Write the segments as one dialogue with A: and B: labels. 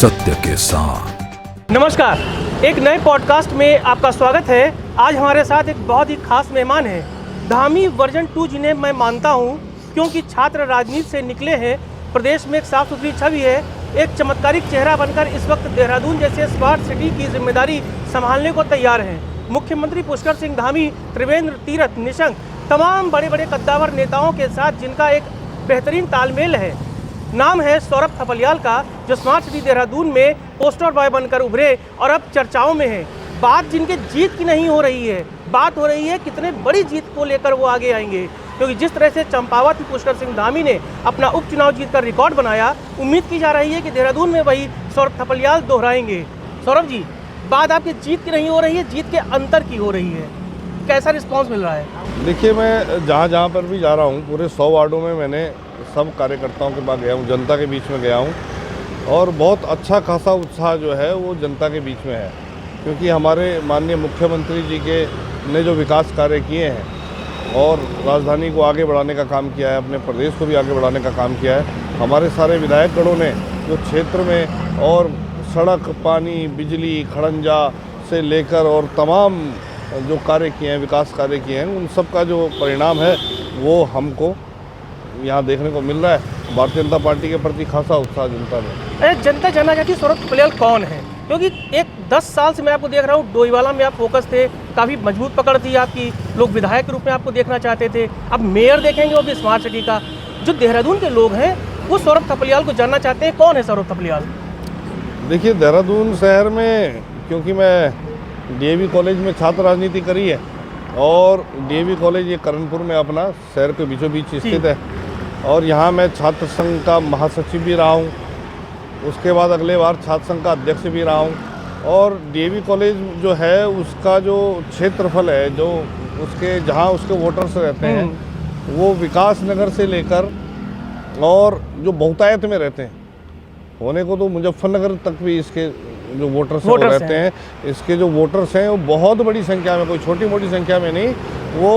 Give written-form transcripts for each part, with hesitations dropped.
A: सत्य के साथ।
B: नमस्कार, एक नए पॉडकास्ट में आपका स्वागत है। आज हमारे साथ एक बहुत ही खास मेहमान हैं, धामी वर्जन 2 जिन्हें मैं मानता हूं क्योंकि छात्र राजनीति से निकले हैं। प्रदेश में एक साफ सुथरी छवि है, एक चमत्कारिक चेहरा बनकर इस वक्त देहरादून जैसे स्मार्ट सिटी की जिम्मेदारी संभालने को तैयार हैं। मुख्यमंत्री पुष्कर सिंह धामी, त्रिवेंद्र तीरथ निशंक, तमाम बड़े बड़े कद्दावर नेताओं के साथ जिनका एक बेहतरीन तालमेल है। नाम है सौरभ थपलियाल का, जो स्मार्ट सिटी देहरादून में पोस्टर बॉय बनकर उभरे और अब चर्चाओं में है। बात जिनके जीत की नहीं हो रही है, बात हो रही है कितने बड़ी जीत को लेकर वो आगे आएंगे, क्योंकि जिस तरह से चंपावत पुष्कर सिंह धामी ने अपना उपचुनाव जीतकर रिकॉर्ड बनाया, उम्मीद की जा रही है कि देहरादून में वही सौरभ थपलियाल दोहराएंगे। सौरभ जी, बात आपकी जीत की नहीं हो रही है, जीत के अंतर की हो रही है। कैसा रिस्पांस मिल रहा है?
C: देखिए, मैं जहाँ पर भी जा रहा हूँ, पूरे 100 वार्डों में मैंने सब कार्यकर्ताओं के पास गया हूँ, जनता के बीच में गया हूँ, और बहुत अच्छा खासा उत्साह जो है वो जनता के बीच में है, क्योंकि हमारे माननीय मुख्यमंत्री जी के ने जो विकास कार्य किए हैं और राजधानी को आगे बढ़ाने का काम किया है, अपने प्रदेश को भी आगे बढ़ाने का काम किया है। हमारे सारे विधायकगणों ने जो क्षेत्र में और सड़क, पानी, बिजली, खड़ंजा से लेकर और तमाम जो कार्य किए हैं, विकास कार्य किए हैं, उन सब का जो परिणाम है वो हमको यहाँ देखने को मिल रहा है। भारतीय जनता पार्टी के प्रति खासा उत्साह जनता में।
B: जनता जानना चाहती है सौरभ थपलियाल कौन है, क्योंकि एक 10 साल से मैं आपको देख रहा हूँ, डोईवाला में आप फोकस थे, काफ़ी मजबूत पकड़ थी आपकी, लोग विधायक के रूप में आपको देखना चाहते थे। अब मेयर देखेंगे वो भी स्मार्ट सिटी का। जो देहरादून के लोग हैं वो सौरभ थपलियाल को जानना चाहते हैं, कौन है सौरभ थपलियाल?
C: देखिए, देहरादून शहर में, क्योंकि मैं डीएवी कॉलेज में छात्र राजनीति करी है, और डीएवी कॉलेज ये करणपुर में अपना शहर के बीचों बीच स्थित है, और यहाँ मैं छात्र संघ का महासचिव भी रहा हूँ, उसके बाद अगले बार छात्र संघ का अध्यक्ष भी रहा हूँ। और डीएवी कॉलेज जो है उसका जो क्षेत्रफल है, जो उसके जहाँ उसके वोटर्स रहते हैं, वो विकास नगर से लेकर और जो बहुतायत में रहते हैं, होने को तो मुजफ्फरनगर तक भी इसके जो वोटर्स रहते हैं, इसके जो वोटर्स हैं वो बहुत बड़ी संख्या में, कोई छोटी मोटी संख्या में नहीं, वो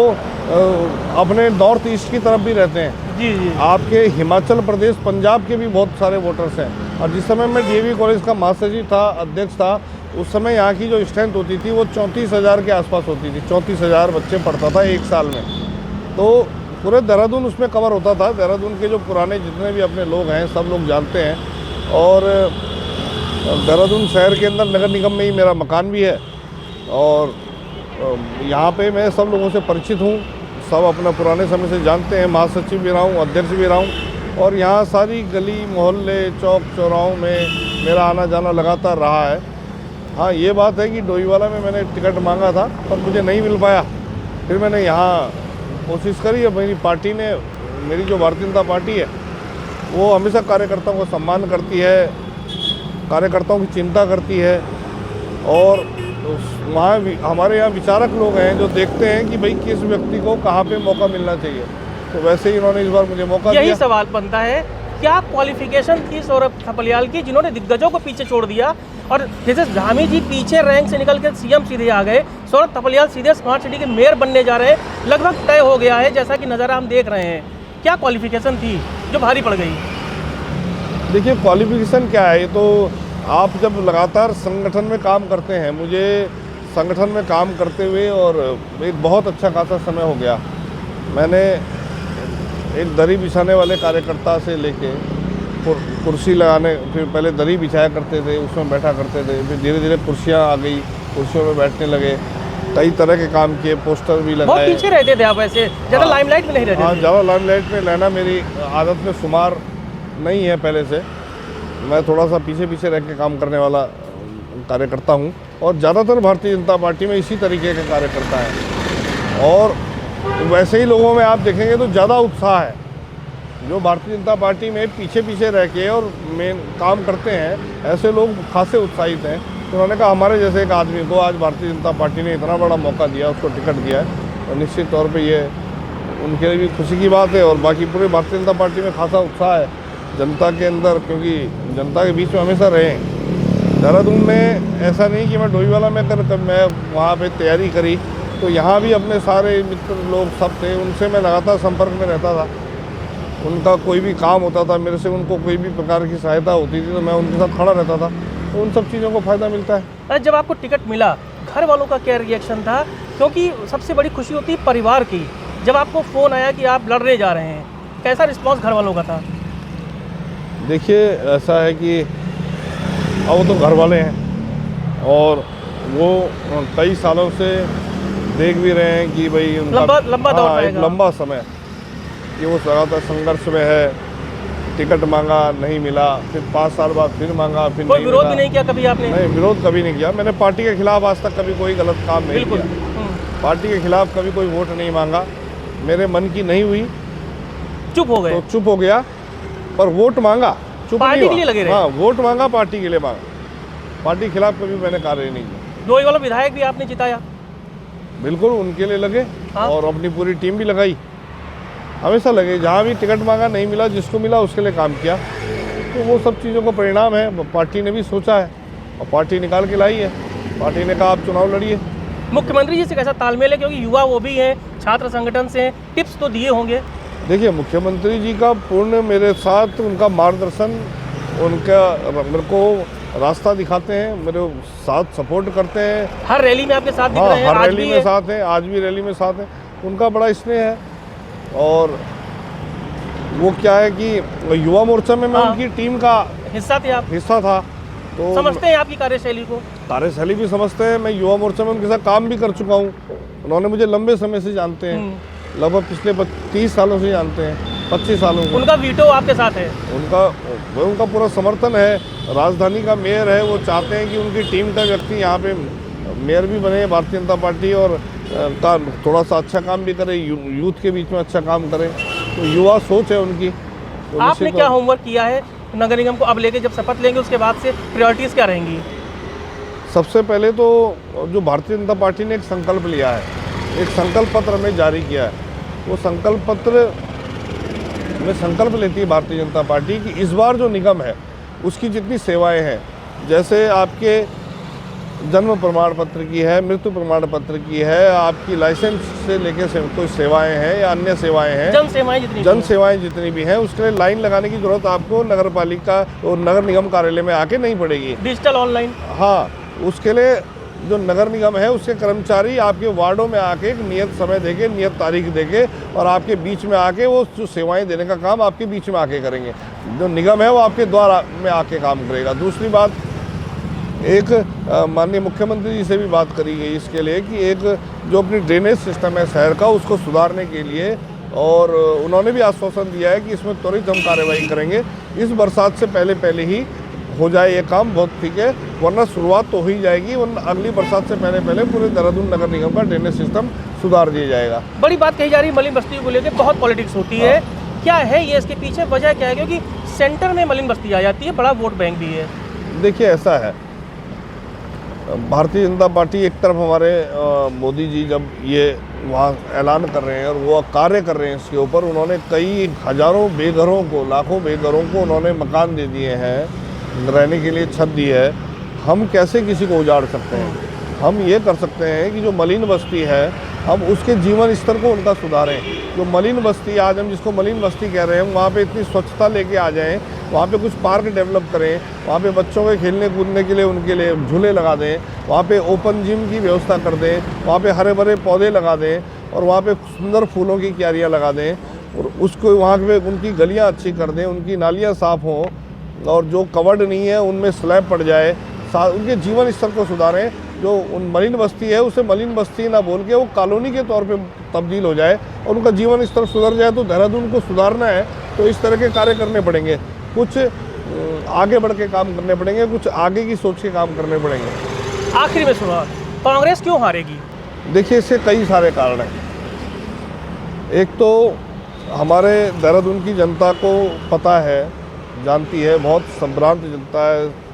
C: अपने नॉर्थ ईस्ट की तरफ भी रहते हैं।
B: जी। आपके
C: हिमाचल प्रदेश, पंजाब के भी बहुत सारे वोटर्स हैं। और जिस समय मैं डीएवी कॉलेज का महासचिव था, अध्यक्ष था, उस समय यहाँ की जो स्ट्रेंथ होती थी वो 34,000 के आसपास होती थी। 34,000 बच्चे पढ़ता था एक साल में, तो पूरे देहरादून उसमें कवर होता था। देहरादून के जो पुराने जितने भी अपने लोग हैं सब लोग जानते हैं। और देहरादून शहर के अंदर नगर निगम में ही मेरा मकान भी है, और यहाँ पे मैं सब लोगों से परिचित हूँ, सब अपना पुराने समय से जानते हैं। महासचिव भी रहा हूँ, अध्यक्ष भी रहा हूँ, और यहाँ सारी गली मोहल्ले, चौक चौराहों में मेरा आना जाना लगातार रहा है। हाँ, ये बात है कि डोईवाला में मैंने टिकट मांगा था पर मुझे नहीं मिल पाया, फिर मैंने यहाँ कोशिश करी। और मेरी पार्टी ने, मेरी जो भारतीय जनता पार्टी है वो हमेशा कार्यकर्ताओं को सम्मान करती है, कार्यकर्ताओं की चिंता करती है, और वहाँ हमारे यहाँ विचारक लोग हैं जो देखते हैं कि भाई किस व्यक्ति को कहाँ पे मौका मिलना चाहिए, तो वैसे ही इन्होंने इस बार मुझे मौका दिया।
B: यही सवाल बनता है, क्या क्वालिफिकेशन थी सौरभ थपलियाल की जिन्होंने दिग्गजों को पीछे छोड़ दिया? और जैसे धामी जी पीछे रैंक से निकल कर सीएम सीधे आ गए, सौरभ थपलियाल सीधे स्मार्ट सिटी के मेयर बनने जा रहे हैं, लगभग तय हो गया है जैसा कि नज़ारा हम देख रहे हैं। क्या क्वालिफिकेशन थी जो भारी पड़ गई?
C: देखिए, क्वालिफिकेशन क्या है, ये तो आप जब लगातार संगठन में काम करते हैं, मुझे संगठन में काम करते हुए और एक बहुत अच्छा खासा समय हो गया। मैंने एक दरी बिछाने वाले कार्यकर्ता से लेके कुर्सी लगाने, फिर पहले दरी बिछाया करते थे, उसमें बैठा करते थे, फिर धीरे धीरे कुर्सियाँ आ गई, कुर्सियों में बैठने लगे, कई तरह के काम किए, पोस्टर भी लगाए।
B: बहुत पीछे रहते थे आप, वैसे ज़्यादा लाइमलाइट में नहीं रहते?
C: हाँ, ज़्यादा लाइमलाइट में रहना मेरी आदत में शुमार नहीं है पहले से। मैं थोड़ा सा पीछे पीछे रह के काम करने वाला कार्यकर्ता हूँ, और ज़्यादातर भारतीय जनता पार्टी में इसी तरीके के कार्यकर्ता हैं। और वैसे ही लोगों में आप देखेंगे तो ज़्यादा उत्साह है, जो भारतीय जनता पार्टी में पीछे पीछे रह के और मेन काम करते हैं, ऐसे लोग खासे उत्साहित हैं। तो उन्होंने कहा हमारे जैसे एक आदमी को आज भारतीय जनता पार्टी ने इतना बड़ा मौका दिया, उसको टिकट दिया है, और निश्चित तौर पर ये उनके लिए भी खुशी की बात है। और बाकी पूरे भारतीय जनता पार्टी में खासा उत्साह है जनता के अंदर, क्योंकि जनता के बीच में हमेशा रहे। देहरादून में ऐसा नहीं कि मैं डोईवाला में मैं वहाँ पे तैयारी करी, तो यहाँ भी अपने सारे मित्र लोग सब थे, उनसे मैं लगातार संपर्क में रहता था। उनका कोई भी काम होता था, मेरे से उनको कोई भी प्रकार की सहायता होती थी तो मैं उनके साथ खड़ा रहता था, तो उन सब चीज़ों को फ़ायदा मिलता है।
B: अरे जब आपको टिकट मिला, घर वालों का क्या रिएक्शन था? क्योंकि सबसे बड़ी खुशी होती है परिवार की। जब आपको फ़ोन आया कि आप लड़ने जा रहे हैं, कैसा रिस्पॉन्स घर वालों का था?
C: देखिए, ऐसा है कि अब वो तो घर वाले हैं और वो कई सालों से देख भी रहे हैं कि भाई उनका
B: लंबा दौर
C: हाँ, एक
B: रहेगा।
C: लंबा समय कि वो लगातार संघर्ष में है। टिकट मांगा, नहीं मिला, फिर 5 साल बाद फिर मांगा, फिर
B: कोई
C: नहीं
B: विरोध
C: मिला।
B: भी नहीं किया कभी आपने?
C: नहीं, विरोध कभी नहीं किया मैंने। पार्टी के खिलाफ आज तक कभी कोई गलत काम नहीं
B: बिल्कुल।
C: किया। पार्टी के खिलाफ कभी कोई वोट नहीं मांगा। मेरे मन की नहीं हुई
B: चुप हो गए?
C: तो चुप हो गया, पर वोट मांगा, चुप
B: पार्टी
C: नहीं
B: के लिए
C: हुआ।
B: लगे रहे?
C: हाँ, वोट मांगा, पार्टी के लिए मांगा। पार्टी के खिलाफ कभी मैंने कार्य नहीं किया।
B: दो वाला विधायक भी आपने जिताया?
C: बिल्कुल उनके लिए लगे।
B: हाँ।
C: और अपनी पूरी टीम भी लगाई। हमेशा लगे, जहाँ भी टिकट मांगा नहीं मिला, जिसको मिला उसके लिए काम किया। तो वो सब चीज़ों का परिणाम है। पार्टी ने भी सोचा है और पार्टी निकाल के लाई है। पार्टी ने कहा आप चुनाव लड़िए।
B: मुख्यमंत्री जी से कैसा तालमेल है? क्योंकि युवा वो भी हैं, छात्र संगठन से हैं, टिप्स तो दिए होंगे।
C: देखिए, मुख्यमंत्री जी का पूर्ण मेरे साथ उनका मार्गदर्शन, उनका मेरे को रास्ता दिखाते हैं, मेरे साथ सपोर्ट करते हैं।
B: हर रैली में आपके साथ दिख
C: हाँ,
B: रहे हैं,
C: हर
B: आज
C: रैली
B: भी
C: में
B: है।
C: साथ हैं, आज भी रैली में साथ हैं। उनका बड़ा स्नेह है। और वो क्या है कि युवा मोर्चा में मैं
B: हाँ।
C: उनकी टीम का
B: हिस्सा थे आप?
C: हिस्सा था, तो
B: समझते हैं आपकी कार्यशैली को?
C: कार्यशैली भी समझते हैं। मैं युवा मोर्चा में उनके साथ काम भी कर चुका हूँ। उन्होंने मुझे लंबे समय से जानते हैं, लगभग पिछले 30 सालों से जानते हैं, 25 सालों से।
B: उनका वीटो आपके साथ है?
C: उनका पूरा समर्थन है। राजधानी का मेयर है, वो चाहते हैं कि उनकी टीम का व्यक्ति यहाँ पे मेयर भी बने भारतीय जनता पार्टी, और का थोड़ा सा अच्छा काम भी करे, यूथ के बीच में अच्छा काम करे। तो युवा सोच है उनकी। तो
B: आपने
C: निश्चित
B: क्या होमवर्क किया है नगर निगम को अब लेके? जब शपथ लेंगे उसके बाद से प्रायोरिटीज़ क्या रहेंगी?
C: सबसे पहले तो जो भारतीय जनता पार्टी ने एक संकल्प लिया है, एक संकल्प पत्र हमें जारी किया है। वो संकल्प पत्र में संकल्प लेती है भारतीय जनता पार्टी कि इस बार जो निगम है उसकी जितनी सेवाएं हैं, जैसे आपके जन्म प्रमाण पत्र की है, मृत्यु प्रमाण पत्र की है, आपकी लाइसेंस से लेके कोई सेवाएं हैं या अन्य सेवाएं हैं, जन सेवाएं जितनी भी हैं, उसके लिए लाइन लगाने की जरूरत आपको नगर पालिका और नगर निगम कार्यालय में आके नहीं पड़ेगी।
B: Digital online?
C: हाँ, उसके लिए जो नगर निगम है उसके कर्मचारी आपके वार्डों में आके एक नियत समय देके, नियत तारीख देके और आपके बीच में आके वो जो सेवाएं देने का काम आपके बीच में आके करेंगे। जो निगम है वो आपके द्वारा में आके काम करेगा। दूसरी बात, एक माननीय मुख्यमंत्री जी से भी बात करी गई इसके लिए कि एक जो अपनी ड्रेनेज सिस्टम है शहर का, उसको सुधारने के लिए, और उन्होंने भी आश्वासन दिया है कि इसमें त्वरित हम कार्रवाई करेंगे। इस बरसात से पहले ही हो जाए ये काम, बहुत ठीक है, वरना शुरुआत तो हो ही जाएगी, वरना अगली बरसात से पहले पूरे देहरादून नगर निगम का ड्रेनेज सिस्टम सुधार दिया जाएगा।
B: बड़ी बात कही जा रही है, मलिन बस्ती को लेकर बहुत पॉलिटिक्स होती है, क्या है ये, इसके पीछे वजह क्या है? क्योंकि सेंटर में मलिन बस्ती आ जाती है, बड़ा वोट बैंक भी है।
C: देखिए, ऐसा है, भारतीय जनता पार्टी एक तरफ हमारे मोदी जी जब ये वहाँ ऐलान कर रहे हैं और वो कार्य कर रहे हैं इसके ऊपर, उन्होंने कई हजारों बेघरों को, लाखों बेघरों को उन्होंने मकान दे दिए हैं, रहने के लिए छत दी है। हम कैसे किसी को उजाड़ सकते हैं? हम ये कर सकते हैं कि जो मलिन बस्ती है, हम उसके जीवन स्तर को उनका सुधारें। जो मलिन बस्ती, आज हम जिसको मलिन बस्ती कह रहे हैं, वहाँ पे इतनी स्वच्छता लेके आ जाएं, वहाँ पे कुछ पार्क डेवलप करें, वहाँ पे बच्चों के खेलने कूदने के लिए उनके लिए झूले लगा दें, वहाँ पे ओपन जिम की व्यवस्था कर दें, वहाँ पे हरे भरे पौधे लगा दें और वहाँ पे सुंदर फूलों की क्यारियाँ लगा दें, और उसको वहाँ पे उनकी गलियाँ अच्छी कर दें, उनकी नालियाँ साफ़ हों, और जो कवर्ड नहीं है उनमें स्लैब पड़ जाए, उनके जीवन स्तर को सुधारें। जो उन मलिन बस्ती है उसे मलिन बस्ती ना बोल के वो कॉलोनी के तौर पे तब्दील हो जाए और उनका जीवन स्तर सुधर जाए। तो देहरादून को सुधारना है तो इस तरह के कार्य करने पड़ेंगे, कुछ आगे बढ़ के काम करने पड़ेंगे, कुछ आगे की सोच के काम करने पड़ेंगे।
B: आखिरी में सवाल, कांग्रेस क्यों हारेगी?
C: देखिए, इसके कई सारे कारण हैं। एक तो हमारे देहरादून की जनता को पता है, जानती है, बहुत संभ्रांत जनता है,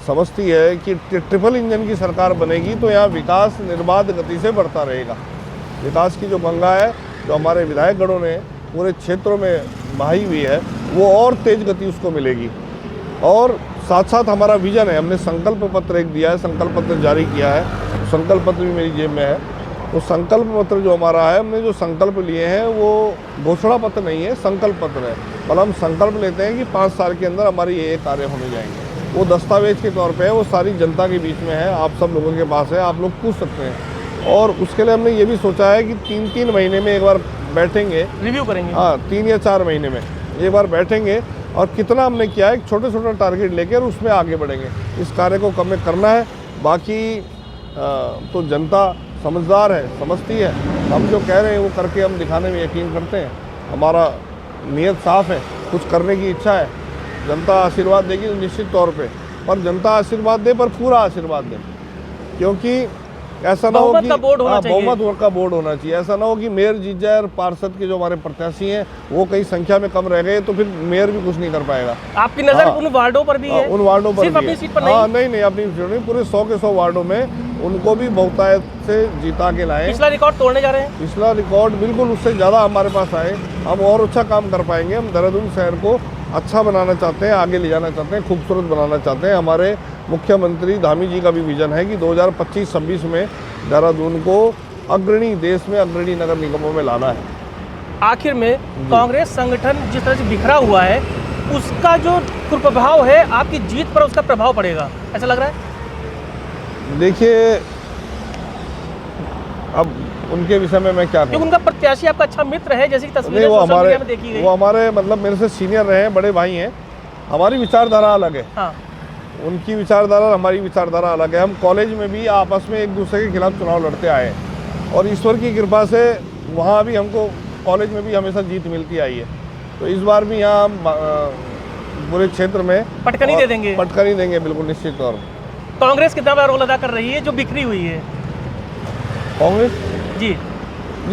C: समझती है कि ट्रिपल इंजन की सरकार बनेगी तो यहाँ विकास निर्बाध गति से बढ़ता रहेगा। विकास की जो गंगा है, जो हमारे विधायकगणों ने पूरे क्षेत्रों में बहाई हुई है, वो और तेज गति उसको मिलेगी। और साथ साथ हमारा विजन है, हमने संकल्प पत्र एक दिया है, संकल्प पत्र जारी किया है, संकल्प पत्र भी मेरी जेब में है। वो संकल्प पत्र जो हमारा है, हमने जो संकल्प लिए हैं वो घोषणा पत्र नहीं है, संकल्प पत्र है। मतलब हम संकल्प लेते हैं कि 5 साल के अंदर हमारे ये कार्य होने जाएंगे। वो दस्तावेज के तौर पे है, वो सारी जनता के बीच में है, आप सब लोगों के पास है, आप लोग पूछ सकते हैं। और उसके लिए हमने ये भी सोचा है कि 3-3 महीने में एक बार बैठेंगे,
B: रिव्यू करेंगे।
C: हाँ, 3 या 4 महीने में एक बार बैठेंगे और कितना हमने किया है, एक छोटे-छोटे टारगेट लेकर उसमें आगे बढ़ेंगे। इस कार्य को कम करना है। बाकी तो जनता समझदार है, समझती है। हम जो कह रहे हैं वो करके हम दिखाने में यकीन करते हैं। हमारा नीयत साफ़ है, कुछ करने की इच्छा है। जनता आशीर्वाद देगी तो निश्चित तौर पे, पर जनता आशीर्वाद दे पर पूरा आशीर्वाद दे, क्योंकि ऐसा ना हो कि बहुमत का बोर्ड होना चाहिए। ऐसा ना हो कि मेयर जीत जाए और पार्षद के जो हमारे प्रत्याशी हैं वो कई संख्या में कम रह गए तो फिर मेयर भी कुछ नहीं कर पाएगा।
B: आपकी नज़र उन वार्डों पर भी है?
C: उन वार्डों पर
B: सिर्फ अपनी सीट पर नहीं?
C: नहीं, अपनी सीट नहीं, पूरे 100 के 100 वार्डों में उनको भी बहुतायत से जीता के लाए।
B: पिछला रिकॉर्ड तोड़ने जा रहे हैं? पिछला
C: रिकॉर्ड बिल्कुल उससे ज़्यादा हमारे पास आए, हम और अच्छा काम कर पाएंगे। हम देहरादून शहर को अच्छा बनाना चाहते हैं, आगे ले जाना चाहते हैं, खूबसूरत बनाना चाहते हैं। हमारे मुख्यमंत्री धामी जी का भी विजन है कि 2025-26 में देहरादून को अग्रणी, देश में अग्रणी नगर निगमों में लाना है।
B: आखिर में कांग्रेस संगठन जिस तरह से बिखरा हुआ है, उसका जो कुप्रभाव है आपकी जीत पर, उसका प्रभाव पड़ेगा, ऐसा लग रहा है?
C: देखिए, अब उनके विषय में मैं क्या कहूँ,
B: क्योंकि उनका प्रत्याशी आपका अच्छा मित्र है, जैसे कि तस्वीरें
C: वो
B: सोशल मीडिया में देखी गई।
C: वो हमारे मतलब मेरे से सीनियर रहे हैं, बड़े भाई हैं। हमारी विचारधारा अलग है।
B: हाँ।
C: उनकी विचारधारा, हमारी विचारधारा अलग है। हम कॉलेज में भी आपस में एक दूसरे के खिलाफ चुनाव लड़ते आए हैं और ईश्वर की कृपा से वहाँ भी हमको कॉलेज में भी हमेशा जीत मिलती आई है। तो इस बार भी यहाँ पूरे क्षेत्र में
B: पटकनी दे देंगे।
C: पटकनी देंगे, बिल्कुल निश्चित तौर पर।
B: कांग्रेस कितना बड़ा रोल अदा कर रही है जो बिखरी हुई है?
C: कांग्रेस जी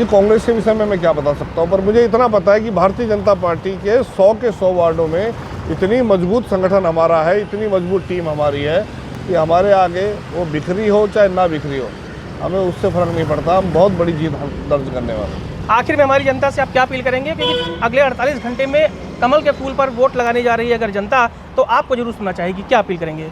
C: कांग्रेस के विषय में मैं क्या बता सकता हूँ, पर मुझे इतना पता है कि भारतीय जनता पार्टी के 100 के 100 वार्डों में इतनी मजबूत संगठन हमारा है, इतनी मजबूत टीम हमारी है कि हमारे आगे वो बिखरी हो चाहे ना बिखरी हो, हमें उससे फ़र्क नहीं पड़ता। हम बहुत बड़ी जीत दर्ज करने वाले।
B: आखिर में हमारी जनता से आप क्या अपील करेंगे, क्योंकि अगले 48 घंटे में कमल के फूल पर वोट लगाने जा रही है अगर जनता, तो आपको जरूर सुनना चाहेगी, क्या अपील करेंगे?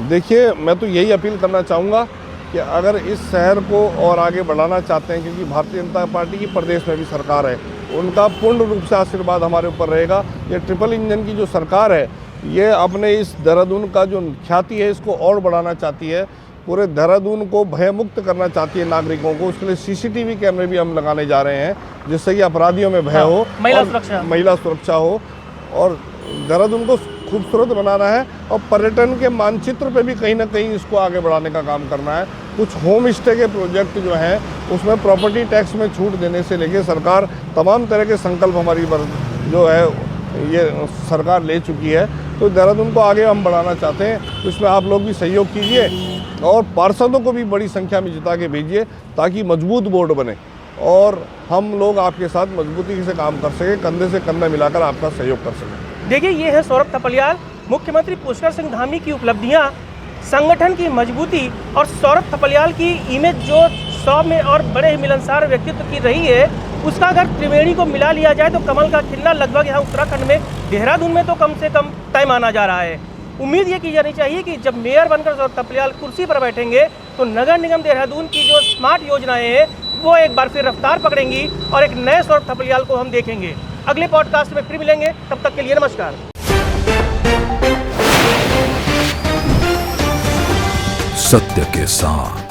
C: देखिए, मैं तो यही अपील करना चाहूँगा कि अगर इस शहर को और आगे बढ़ाना चाहते हैं, क्योंकि भारतीय जनता पार्टी की प्रदेश में भी सरकार है, उनका पूर्ण रूप से आशीर्वाद हमारे ऊपर रहेगा। ये ट्रिपल इंजन की जो सरकार है, ये अपने इस देहरादून का जो ख्याति है इसको और बढ़ाना चाहती है, पूरे देहरादून को भयमुक्त करना चाहती है नागरिकों को। उसके लिए CCTV कैमरे भी हम लगाने जा रहे हैं, जिससे कि अपराधियों में भय हो, महिला सुरक्षा हो, और देहरादून को खूबसूरत बनाना है और पर्यटन के मानचित्र पे भी कहीं ना कहीं इसको आगे बढ़ाने का काम करना है। कुछ होम स्टे के प्रोजेक्ट जो हैं उसमें प्रॉपर्टी टैक्स में छूट देने से लेके सरकार तमाम तरह के संकल्प हमारी जो है ये सरकार ले चुकी है। तो देहरादून को आगे हम बढ़ाना चाहते हैं, तो इसमें आप लोग भी सहयोग कीजिए और पार्षदों को भी बड़ी संख्या में जिता के भेजिए ताकि मजबूत बोर्ड बने और हम लोग आपके साथ मजबूती से काम कर सकें, कंधे से कंधा मिलाकर आपका सहयोग कर सकें।
B: देखिए, ये है सौरभ थपलियाल, मुख्यमंत्री पुष्कर सिंह धामी की उपलब्धियां, संगठन की मजबूती और सौरभ थपलियाल की इमेज जो 100 में और बड़े ही मिलनसार व्यक्तित्व की रही है, उसका अगर त्रिवेणी को मिला लिया जाए तो कमल का खिलना लगभग यहाँ उत्तराखंड में, देहरादून में तो कम से कम तय माना जा रहा है। उम्मीद ये की जानी चाहिए कि जब मेयर बनकर सौरभ थपलियाल कुर्सी पर बैठेंगे तो नगर निगम देहरादून की जो स्मार्ट योजनाएं हैं वो एक बार फिर रफ्तार पकड़ेंगी और एक नए सौरभ थपलियाल को हम देखेंगे। अगले पॉडकास्ट में फिर मिलेंगे, तब तक के लिए नमस्कार।
A: सत्य के साथ।